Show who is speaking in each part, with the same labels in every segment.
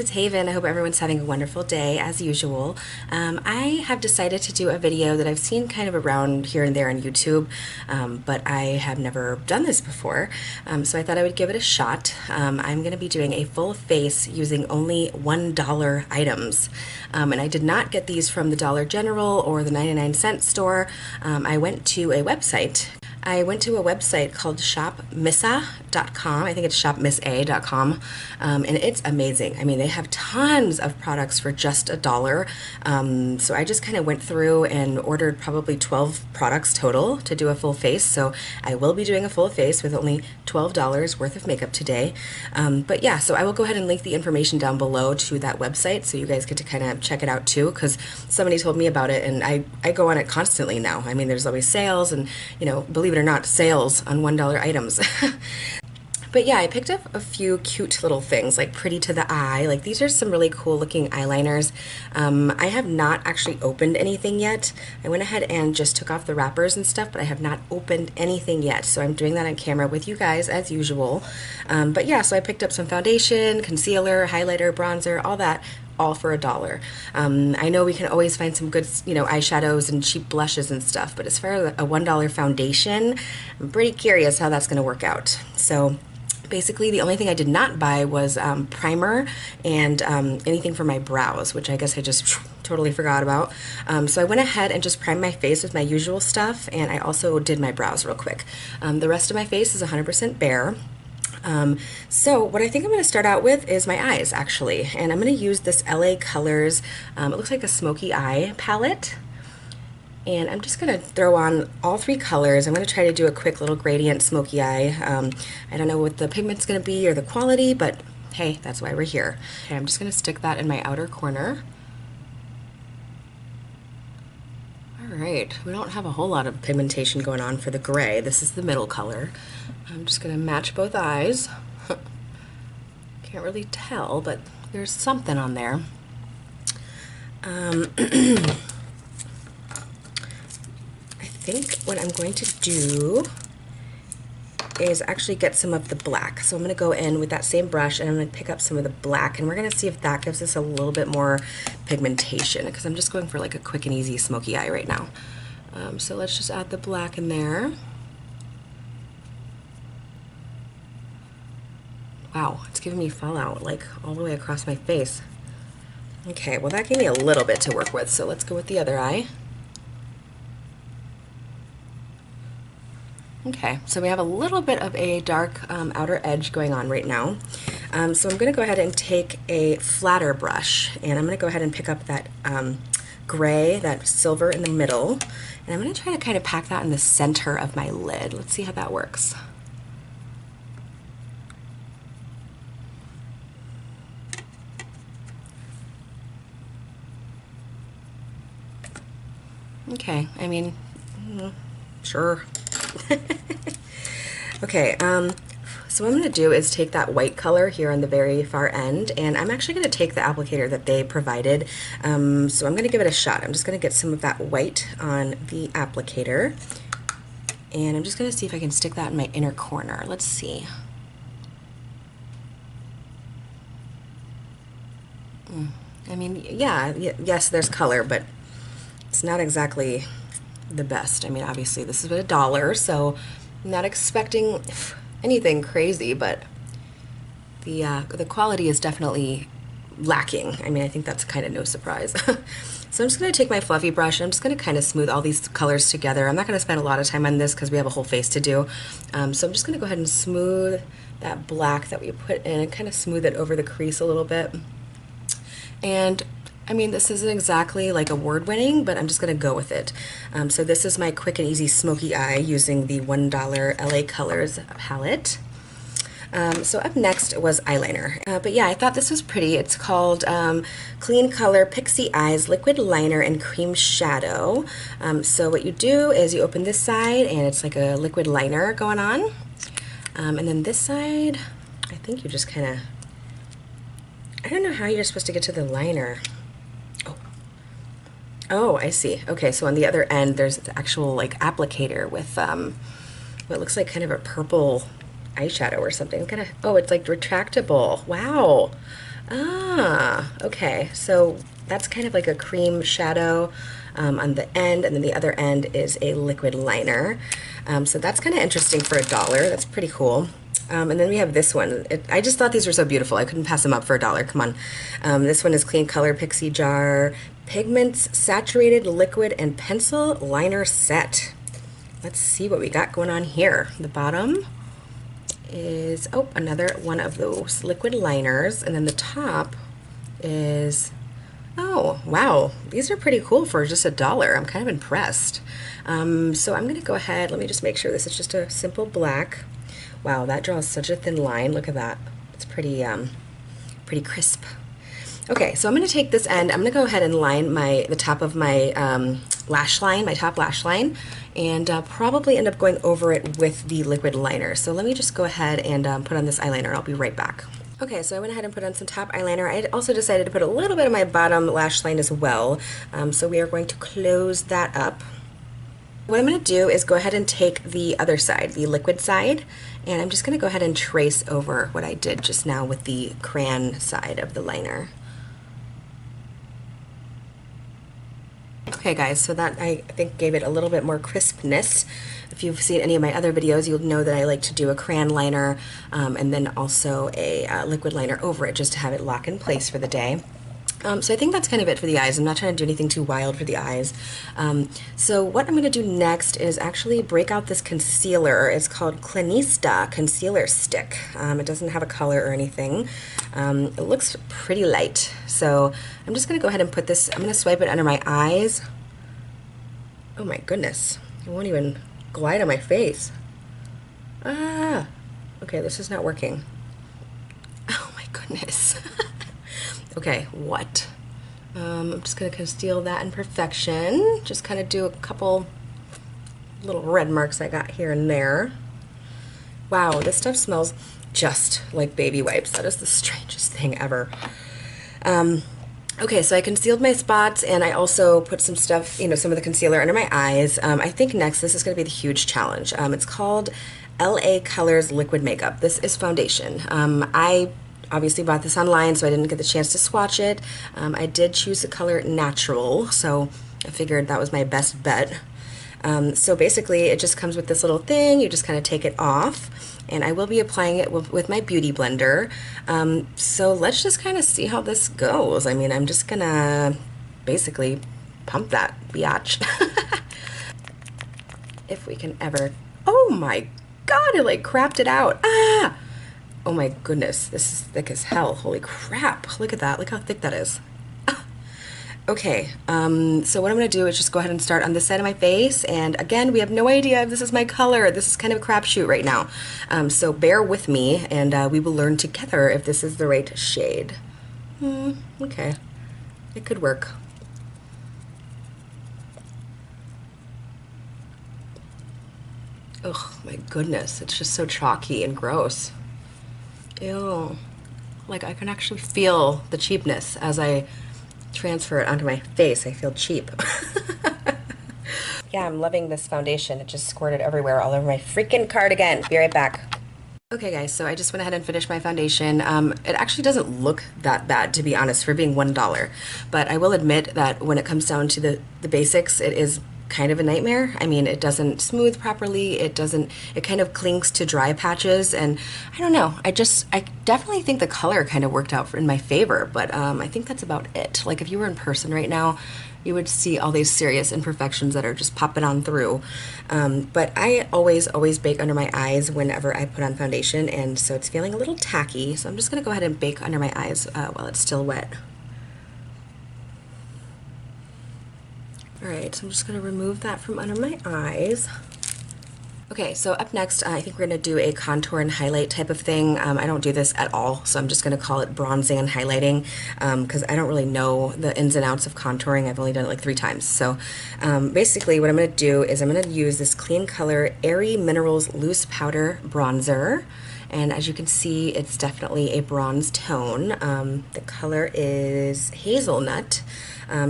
Speaker 1: it's Haven. I hope everyone's having a wonderful day as usual. I have decided to do a video that I've seen kind of around here and there on YouTube, but I have never done this before, so I thought I would give it a shot. I'm going to be doing a full face using only $1 items, and I did not get these from the Dollar General or the 99-cent store. I went to a website called shopmissa.com. I think it's shopmissa.com, and it's amazing. I mean, they have tons of products for just $1. So I just kind of went through and ordered probably 12 products total to do a full face. So I will be doing a full face with only $12 worth of makeup today. But yeah, so I will go ahead and link the information down below to that website so you guys get to kind of check it out too, because somebody told me about it and I go on it constantly now. I mean, there's always sales and, you know, believe it or not, sales on $1 items. But yeah, I picked up a few cute little things, like pretty to the eye. Like these are some really cool looking eyeliners. I have not actually opened anything yet. I went ahead and just took off the wrappers and stuff, but I have not opened anything yet. So I'm doing that on camera with you guys as usual. But yeah, so I picked up some foundation, concealer, highlighter, bronzer, all that, all for $1. I know we can always find some good, you know, eyeshadows and cheap blushes and stuff, but as far as a $1 foundation, I'm pretty curious how that's going to work out. So basically, the only thing I did not buy was primer and anything for my brows, which I guess I just totally forgot about. So I went ahead and just primed my face with my usual stuff, and I also did my brows real quick. The rest of my face is 100% bare. So what I think I'm going to start out with is my eyes, actually, and I'm going to use this LA Colors, it looks like a smoky eye palette, and I'm just going to throw on all three colors. I'm going to try to do a quick little gradient smoky eye. I don't know what the pigment's going to be or the quality, but hey, that's why we're here. Okay, I'm just going to stick that in my outer corner. Alright, we don't have a whole lot of pigmentation going on for the gray. This is the middle color. I'm just going to match both eyes. Can't really tell, but there's something on there. I think what I'm going to do is actually get some of the black. So I'm going to go in with that same brush and I'm going to pick up some of the black, and we're going to see if that gives us a little bit more pigmentation, because I'm just going for like a quick and easy smoky eye right now. So let's just add the black in there. Wow, it's giving me fallout like all the way across my face. Okay, well that gave me a little bit to work with, so let's go with the other eye. Okay, so we have a little bit of a dark outer edge going on right now. So I'm going to go ahead and take a flatter brush, and I'm going to go ahead and pick up that gray, that silver in the middle, and I'm going to try to kind of pack that in the center of my lid. Let's see how that works. Okay, I mean, sure. Okay, so what I'm going to do is take that white color here on the very far end, and I'm actually going to take the applicator that they provided. So I'm going to give it a shot. I'm just going to get some of that white on the applicator, and I'm just going to see if I can stick that in my inner corner. Let's see. I mean, yeah, yes, there's color, but it's not exactly the best. I mean, obviously this is $1, so I'm not expecting anything crazy, but the quality is definitely lacking. I mean, I think that's kind of no surprise. So I'm just going to take my fluffy brush and I'm just going to kind of smooth all these colors together. I'm not going to spend a lot of time on this because we have a whole face to do. So I'm just going to go ahead and smooth that black that we put in and kind of smooth it over the crease a little bit. And I mean, this isn't exactly like award-winning, but I'm just going to go with it. So this is my quick and easy smoky eye using the $1 LA Colors palette. So up next was eyeliner. But yeah, I thought this was pretty. It's called Clean Color Pixie Eyes Liquid Liner and Cream Shadow. So what you do is you open this side and it's like a liquid liner going on. And then this side, I think you just kind of, I don't know how you're supposed to get to the liner. Oh, I see. Okay, so on the other end, there's the actual like applicator with what looks like kind of a purple eyeshadow or something. Kind of, oh, it's like retractable. Wow. Ah, okay. So that's kind of like a cream shadow on the end, and then the other end is a liquid liner. So that's kind of interesting for $1. That's pretty cool. And then we have this one. I just thought these were so beautiful. I couldn't pass them up for $1. Come on. This one is Clean Color Pixie Jar Pigments Saturated Liquid and Pencil Liner Set. Let's see what we got going on here. The bottom is, oh, another one of those liquid liners, and then the top is, oh wow, these are pretty cool for just $1. I'm kind of impressed. So I'm gonna go ahead, let me just make sure this is just a simple black. Wow, that draws such a thin line. Look at that. It's pretty pretty crisp. Okay, so I'm going to take this end, I'm going to go ahead and line the top of my lash line, my top lash line, and probably end up going over it with the liquid liner. So let me just go ahead and put on this eyeliner. I'll be right back. Okay, so I went ahead and put on some top eyeliner. I also decided to put a little bit of my bottom lash line as well. So we are going to close that up. What I'm going to do is go ahead and take the other side, the liquid side, and I'm just going to go ahead and trace over what I did just now with the crayon side of the liner. Okay guys, so that I think gave it a little bit more crispness. If you've seen any of my other videos, you'll know that I like to do a crayon liner and then also a liquid liner over it just to have it lock in place for the day. So I think that's kind of it for the eyes. I'm not trying to do anything too wild for the eyes. So what I'm going to do next is actually break out this concealer. It's called Clinista Concealer Stick. It doesn't have a color or anything. It looks pretty light. So I'm just going to go ahead and put this, I'm going to swipe it under my eyes. Oh my goodness. It won't even glide on my face. Ah, okay, this is not working. Oh my goodness. Okay, what? I'm just going to conceal that imperfection. Just kind of do a couple little red marks I got here and there. Wow, this stuff smells just like baby wipes. That is the strangest thing ever. Okay, so I concealed my spots, and I also put some stuff, you know, some of the concealer under my eyes. I think next, this is going to be the huge challenge. It's called LA Colors Liquid Makeup. This is foundation. I obviously bought this online, so I didn't get the chance to swatch it. I did choose the color Natural, so I figured that was my best bet. So basically, it just comes with this little thing. You just kind of take it off, and I will be applying it with my beauty blender. So let's just kind of see how this goes. I mean, I'm just gonna basically pump that biatch. If we can ever. Oh my god, it like crapped it out. Ah! Oh my goodness, this is thick as hell. Holy crap. Look at that. Look how thick that is. Okay, so what I'm going to do is just go ahead and start on this side of my face. And again, we have no idea if this is my color. This is kind of a crapshoot right now. So bear with me, and we will learn together if this is the right shade. Okay, it could work. Oh my goodness, it's just so chalky and gross. Ew. Like I can actually feel the cheapness as I transfer it onto my face. I feel cheap. Yeah, I'm loving this foundation. It just squirted everywhere all over my freaking cardigan. Be right back. Okay guys, so I just went ahead and finished my foundation. It actually doesn't look that bad, to be honest, for being $1. But I will admit that when it comes down to the basics, it is kind of a nightmare. I mean, it doesn't smooth properly, it kind of clings to dry patches, and I don't know, I definitely think the color kind of worked out in my favor, but I think that's about it. Like if you were in person right now, you would see all these serious imperfections that are just popping on through. But I always bake under my eyes whenever I put on foundation, and so it's feeling a little tacky, so I'm just gonna go ahead and bake under my eyes while it's still wet. Alright, so I'm just going to remove that from under my eyes. Okay, so up next, I think we're going to do a contour and highlight type of thing. I don't do this at all, so I'm just going to call it bronzing and highlighting because I don't really know the ins and outs of contouring. I've only done it like 3 times. So basically what I'm going to do is I'm going to use this Clean Color Airy Minerals Loose Powder Bronzer. And as you can see, it's definitely a bronze tone. The color is Hazelnut.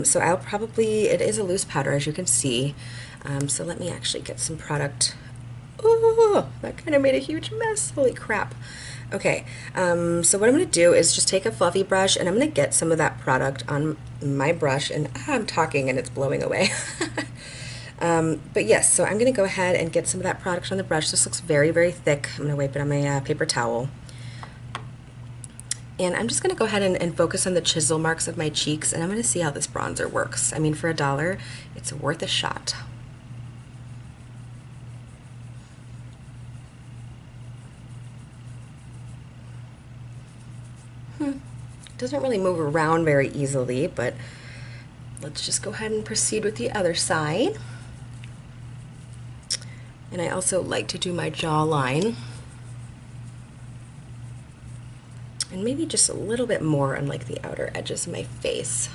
Speaker 1: So it is a loose powder, as you can see. So let me actually get some product Oh, that kind of made a huge mess. Holy crap. Okay, so what I'm going to do is just take a fluffy brush and I'm going to get some of that product on my brush, and I'm talking and it's blowing away. But yes, so I'm going to go ahead and get some of that product on the brush. This looks very, very thick. I'm going to wipe it on my paper towel. And I'm just going to go ahead and focus on the chisel marks of my cheeks, and I'm going to see how this bronzer works. I mean, for $1, it's worth a shot. Doesn't really move around very easily, but let's just go ahead and proceed with the other side. And I also like to do my jawline. And maybe just a little bit more on like the outer edges of my face.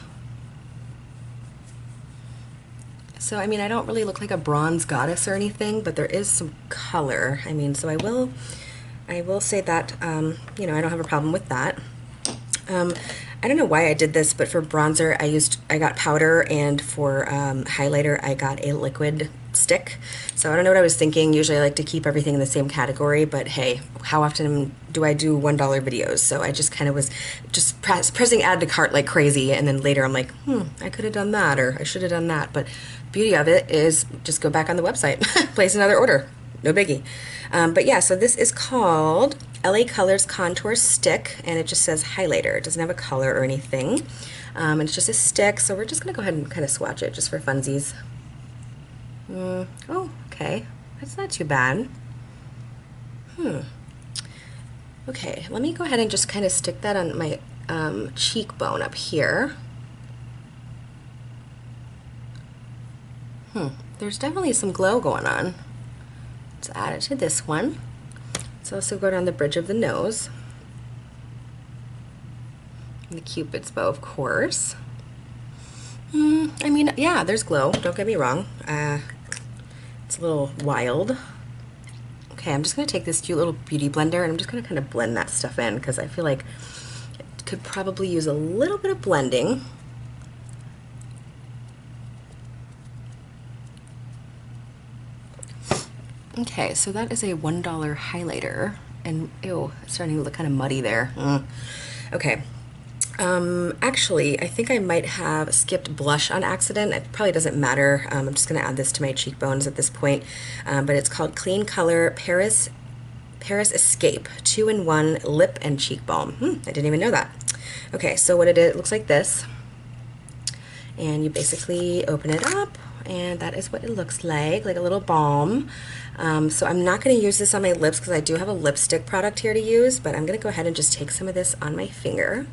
Speaker 1: So I mean, I don't really look like a bronze goddess or anything, but there is some color. I mean, so I will say that, you know, I don't have a problem with that. I don't know why I did this, but for bronzer I got powder, and for highlighter I got a liquid stick. So I don't know what I was thinking. Usually I like to keep everything in the same category, but hey, how often do I do $1 videos? So I just kind of was just pressing add to cart like crazy, and then later I'm like, I could have done that, or I should have done that. But the beauty of it is just go back on the website, place another order, no biggie. But yeah, so this is called LA Colors Contour Stick, and it just says highlighter. It doesn't have a color or anything. And it's just a stick, so we're just going to go ahead and kind of swatch it just for funsies. Oh, okay. That's not too bad. Okay, let me go ahead and just kind of stick that on my cheekbone up here. There's definitely some glow going on. Let's add it to this one. Let's also go down the bridge of the nose. And the Cupid's bow, of course. I mean, yeah, there's glow, don't get me wrong. It's a little wild. Okay, I'm just going to take this cute little beauty blender, and I'm just going to kind of blend that stuff in, because I feel like it could probably use a little bit of blending. Okay, so that is a $1 highlighter, and ew, it's starting to look kind of muddy there. Okay, actually, I think I might have skipped blush on accident. It probably doesn't matter. I'm just going to add this to my cheekbones at this point, but it's called Clean Color Paris Escape 2-in-1 Lip and Cheek Balm. I didn't even know that. Okay, so what it is, it looks like this, and you basically open it up, and that is what it looks like a little balm. So I'm not going to use this on my lips because I do have a lipstick product here to use, but I'm going to go ahead and just take some of this on my finger.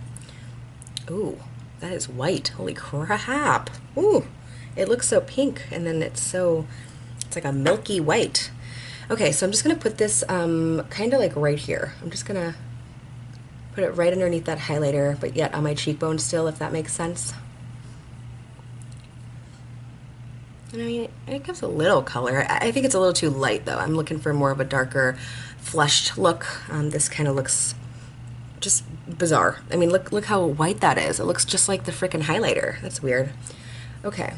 Speaker 1: Ooh, that is white. Holy crap. Ooh, it looks so pink, and then it's like a milky white. Okay, so I'm just going to put this kind of like right here. I'm just going to put it right underneath that highlighter, but yet on my cheekbone still, if that makes sense. And I mean, it gives a little color. I think it's a little too light, though. I'm looking for more of a darker, flushed look. This kind of looks just bizarre. I mean, look how white that is. It looks just like the frickin' highlighter. That's weird. Okay.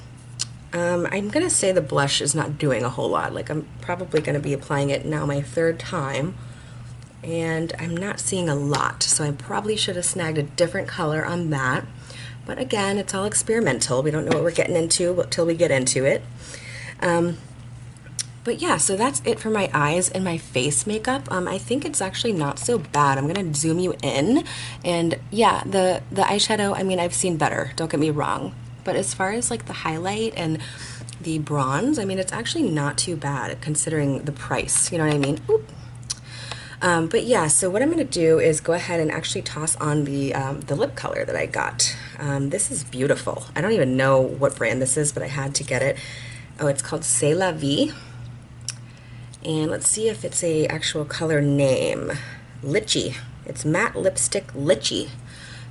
Speaker 1: I'm going to say the blush is not doing a whole lot. Like, I'm probably going to be applying it now my 3rd time, and I'm not seeing a lot, so I probably should have snagged a different color on that. But again, it's all experimental. We don't know what we're getting into till we get into it. But yeah, so that's it for my eyes and my face makeup. I think it's actually not so bad. I'm going to zoom you in. And yeah, the eyeshadow, I mean, I've seen better. Don't get me wrong. But as far as like the highlight and the bronze, I mean, it's actually not too bad considering the price. You know what I mean? Oop. But yeah, so what I'm going to do is go ahead and actually toss on the lip color that I got. This is beautiful. I don't even know what brand this is, but I had to get it. Oh, it's called C'est La Vie. And let's see if it's a actual color name. Litchi. It's matte lipstick Litchi.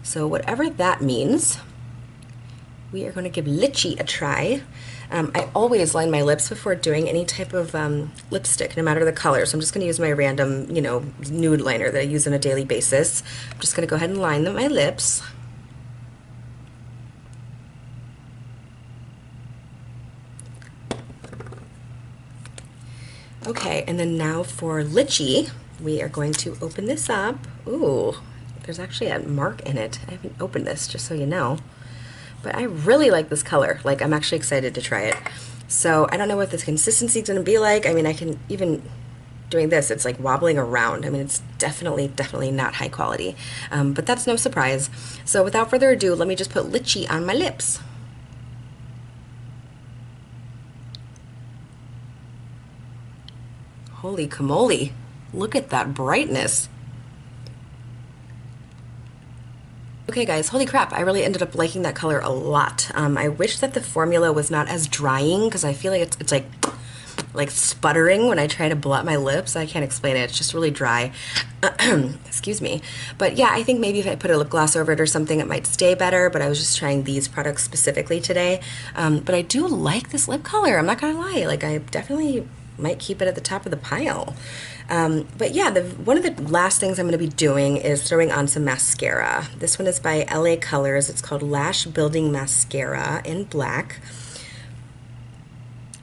Speaker 1: So whatever that means, we are going to give Litchi a try. I always line my lips before doing any type of lipstick, no matter the color. So I'm just going to use my random, you know, nude liner that I use on a daily basis. I'm just going to go ahead and line my lips. Okay, and then now for lychee, we are going to open this up. Ooh, there's actually a mark in it. I haven't opened this, just so you know. But I really like this color. Like, I'm actually excited to try it. So I don't know what this consistency is going to be like. I mean, I can even, doing this, it's like wobbling around. I mean, it's definitely not high quality. But that's no surprise. So without further ado, let me just put lychee on my lips. Holy camole, look at that brightness. Okay guys, holy crap, I really ended up liking that color a lot. I wish that the formula was not as drying because I feel like it's like sputtering when I try to blot my lips. I can't explain it, it's just really dry. Excuse me. But yeah, I think maybe if I put a lip gloss over it or something it might stay better, but I was just trying these products specifically today. But I do like this lip color, I'm not gonna lie. Like, I definitely might keep it at the top of the pile. But yeah, one of the last things I'm going to be doing is throwing on some mascara. This one is by LA Colors. It's called Lash Building Mascara in black.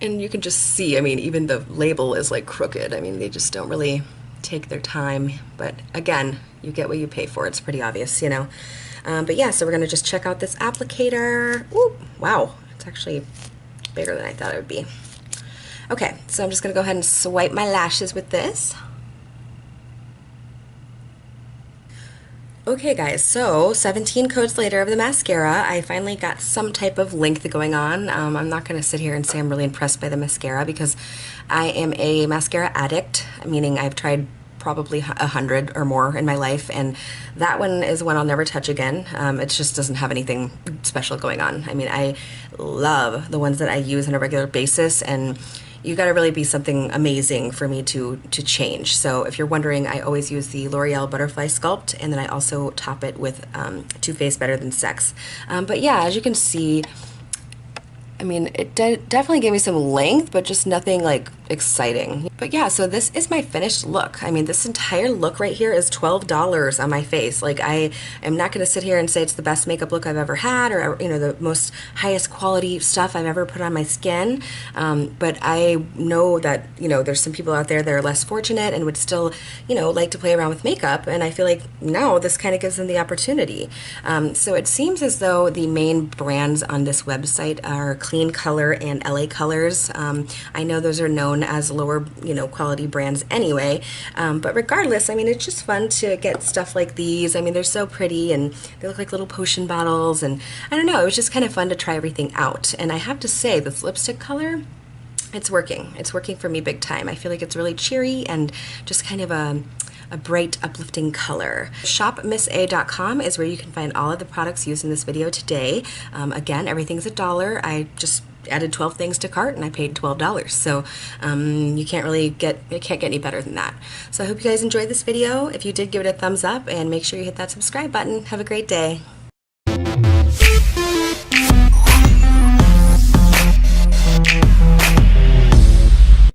Speaker 1: And you can just see, I mean, even the label is like crooked. I mean, they just don't really take their time. But again, you get what you pay for. It's pretty obvious, you know. But yeah, so we're going to just check out this applicator. Ooh, wow, it's actually bigger than I thought it would be. Okay, so I'm just going to go ahead and swipe my lashes with this. Okay guys, so 17 coats later of the mascara, I finally got some type of length going on. I'm not going to sit here and say I'm really impressed by the mascara because I am a mascara addict, meaning I've tried probably 100 or more in my life, and that one is one I'll never touch again. It just doesn't have anything special going on. I mean, I love the ones that I use on a regular basis, and you got to really be something amazing for me to change. So if you're wondering, I always use the L'Oreal Butterfly Sculpt, and then I also top it with Too Faced Better Than Sex. But yeah, as you can see, I mean, it definitely gave me some length, but just nothing like exciting. But yeah, so this is my finished look. I mean, this entire look right here is $12 on my face. Like, I am not going to sit here and say it's the best makeup look I've ever had, or, you know, the most highest quality stuff I've ever put on my skin. But I know that, you know, there's some people out there that are less fortunate and would still, you know, like to play around with makeup. And I feel like now this kind of gives them the opportunity. So it seems as though the main brands on this website are Clean Color and LA Colors. I know those are known as lower, you know, quality brands anyway, but regardless, I mean, it's just fun to get stuff like these. I mean, they're so pretty and they look like little potion bottles, and I don't know, it was just kind of fun to try everything out. And I have to say, this lipstick color, it's working. It's working for me big time. I feel like it's really cheery and just kind of a bright, uplifting color. ShopMissA.com is where you can find all of the products used in this video today. Again, everything's $1. I just added 12 things to cart and I paid $12. So you can't really it can't get any better than that. So I hope you guys enjoyed this video. If you did, give it a thumbs up and make sure you hit that subscribe button. Have a great day.